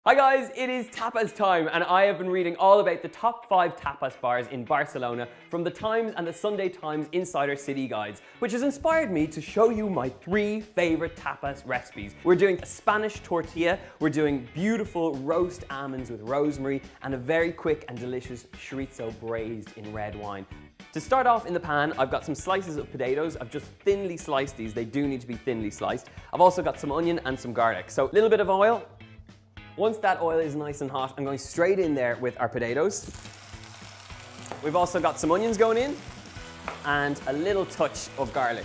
Hi guys, it is tapas time and I have been reading all about the top 5 tapas bars in Barcelona from the Times and the Sunday Times Insider City Guides, which has inspired me to show you my 3 favorite tapas recipes. We're doing a Spanish tortilla, we're doing beautiful roast almonds with rosemary, and a very quick and delicious chorizo braised in red wine. To start off in the pan, I've got some slices of potatoes. I've just thinly sliced these, they do need to be thinly sliced. I've also got some onion and some garlic. So a little bit of oil. Once that oil is nice and hot, I'm going straight in there with our potatoes. We've also got some onions going in and a little touch of garlic.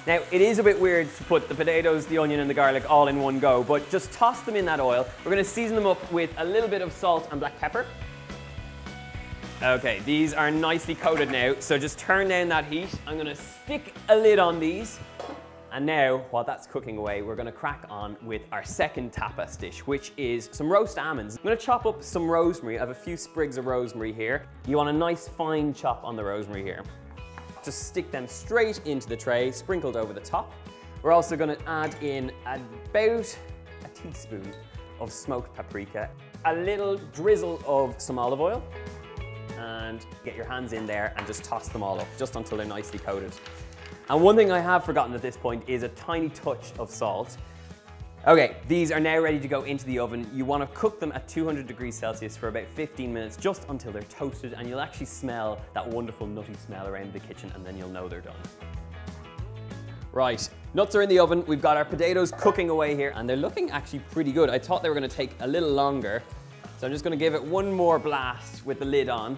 Now, it is a bit weird to put the potatoes, the onion and the garlic all in one go, but just toss them in that oil. We're going to season them up with a little bit of salt and black pepper. Okay, these are nicely coated now, so just turn down that heat. I'm going to stick a lid on these. And now, while that's cooking away, we're gonna crack on with our second tapas dish, which is some roast almonds. I'm gonna chop up some rosemary. I have a few sprigs of rosemary here. You want a nice fine chop on the rosemary here. Just stick them straight into the tray, sprinkled over the top. We're also gonna add in about a teaspoon of smoked paprika, a little drizzle of some olive oil, and get your hands in there and just toss them all up, just until they're nicely coated. And one thing I have forgotten at this point is a tiny touch of salt. Okay, these are now ready to go into the oven. You want to cook them at 200 degrees Celsius for about 15 minutes, just until they're toasted, and you'll actually smell that wonderful nutty smell around the kitchen, and then you'll know they're done. Right, nuts are in the oven. We've got our potatoes cooking away here, and they're looking actually pretty good. I thought they were going to take a little longer, so I'm just going to give it one more blast with the lid on.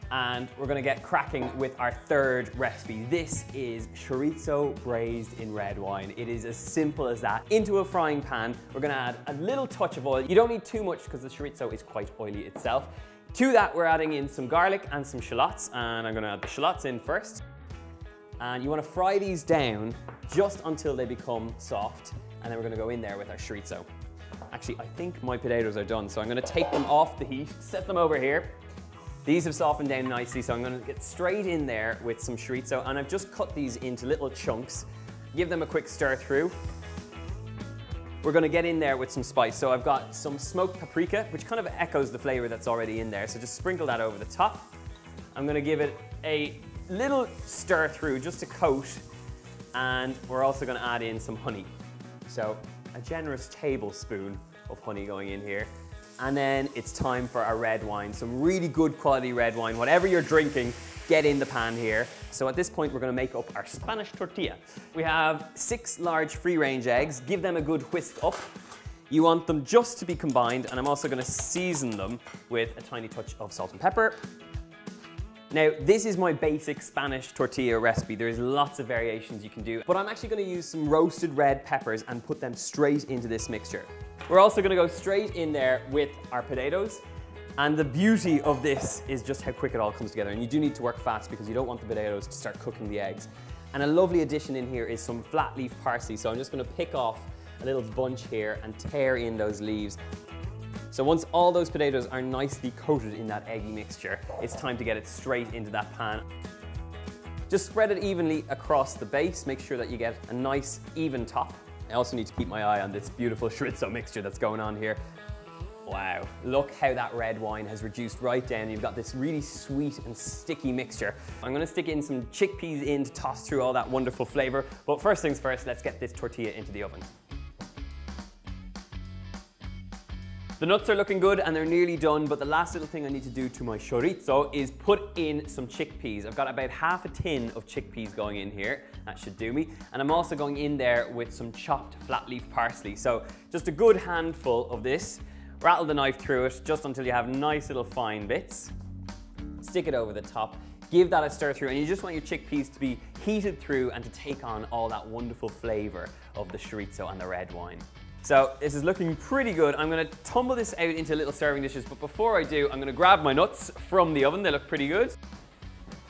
And we're gonna get cracking with our third recipe. This is chorizo braised in red wine. It is as simple as that. Into a frying pan, we're gonna add a little touch of oil. You don't need too much because the chorizo is quite oily itself. To that, we're adding in some garlic and some shallots, and I'm gonna add the shallots in first. And you wanna fry these down just until they become soft, and then we're gonna go in there with our chorizo. Actually, I think my potatoes are done, so I'm gonna take them off the heat, set them over here. These have softened down nicely, so I'm going to get straight in there with some chorizo, and I've just cut these into little chunks. Give them a quick stir through. We're going to get in there with some spice. So I've got some smoked paprika, which kind of echoes the flavor that's already in there, so just sprinkle that over the top. I'm going to give it a little stir through just to coat, and we're also going to add in some honey. So a generous tablespoon of honey going in here. And then it's time for our red wine, some really good quality red wine. Whatever you're drinking, get in the pan here. So at this point, we're gonna make up our Spanish tortilla. We have 6 large free-range eggs. Give them a good whisk up. You want them just to be combined, and I'm also gonna season them with a tiny touch of salt and pepper. Now, this is my basic Spanish tortilla recipe. There's lots of variations you can do, but I'm actually gonna use some roasted red peppers and put them straight into this mixture. We're also gonna go straight in there with our potatoes. And the beauty of this is just how quick it all comes together. And you do need to work fast because you don't want the potatoes to start cooking the eggs. And a lovely addition in here is some flat leaf parsley. So I'm just gonna pick off a little bunch here and tear in those leaves. So once all those potatoes are nicely coated in that eggy mixture, it's time to get it straight into that pan. Just spread it evenly across the base. Make sure that you get a nice even top. I also need to keep my eye on this beautiful chorizo mixture that's going on here. Wow, look how that red wine has reduced right down. You've got this really sweet and sticky mixture. I'm gonna stick in some chickpeas in to toss through all that wonderful flavor. But first things first, let's get this tortilla into the oven. The nuts are looking good and they're nearly done, but the last little thing I need to do to my chorizo is put in some chickpeas. I've got about half a tin of chickpeas going in here. That should do me. And I'm also going in there with some chopped flat leaf parsley. So just a good handful of this. Rattle the knife through it just until you have nice little fine bits. Stick it over the top. Give that a stir through, and you just want your chickpeas to be heated through and to take on all that wonderful flavor of the chorizo and the red wine. So this is looking pretty good. I'm gonna tumble this out into little serving dishes, but before I do, I'm gonna grab my nuts from the oven. They look pretty good.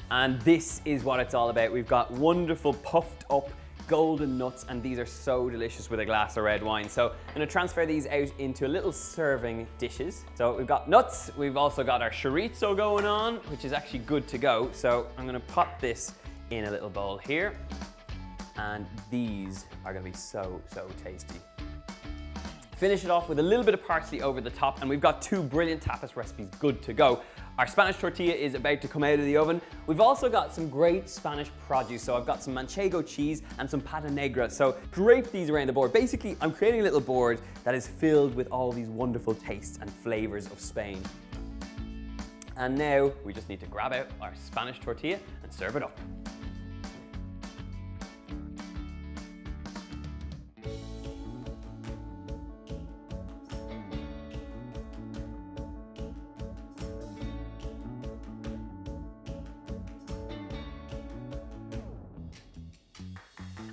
And this is what it's all about. We've got wonderful puffed up golden nuts, and these are so delicious with a glass of red wine. So I'm gonna transfer these out into little serving dishes. So we've got nuts, we've also got our chorizo going on, which is actually good to go. So I'm gonna pop this in a little bowl here. And these are gonna be so, so tasty. Finish it off with a little bit of parsley over the top, and we've got 2 brilliant tapas recipes good to go. Our Spanish tortilla is about to come out of the oven. We've also got some great Spanish produce. So I've got some manchego cheese and some pata negra. So drape these around the board. Basically, I'm creating a little board that is filled with all these wonderful tastes and flavors of Spain. And now we just need to grab out our Spanish tortilla and serve it up.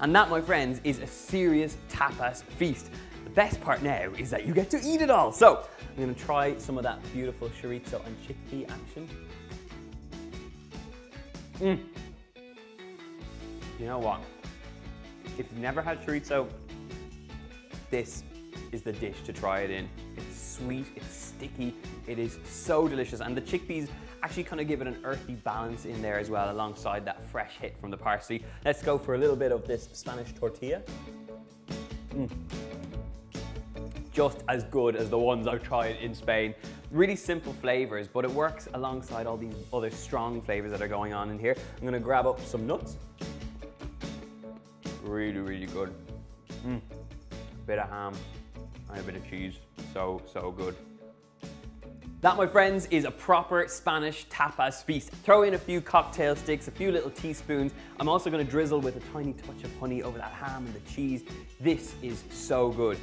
And that, my friends, is a serious tapas feast. The best part now is that you get to eat it all. So I'm gonna try some of that beautiful chorizo and chickpea action. You know what? If you've never had chorizo, this is the dish to try it in. It's sweet, it's sticky, it is so delicious, and the chickpeas actually kind of give it an earthy balance in there as well, alongside that fresh hit from the parsley. Let's go for a little bit of this Spanish tortilla. Just as good as the ones I've tried in Spain. Really simple flavors, but it works alongside all these other strong flavors that are going on in here. I'm gonna grab up some nuts. Really, really good. Bit of ham and a bit of cheese. So, so good. That, my friends, is a proper Spanish tapas feast. Throw in a few cocktail sticks, a few little teaspoons. I'm also going to drizzle with a tiny touch of honey over that ham and the cheese. This is so good.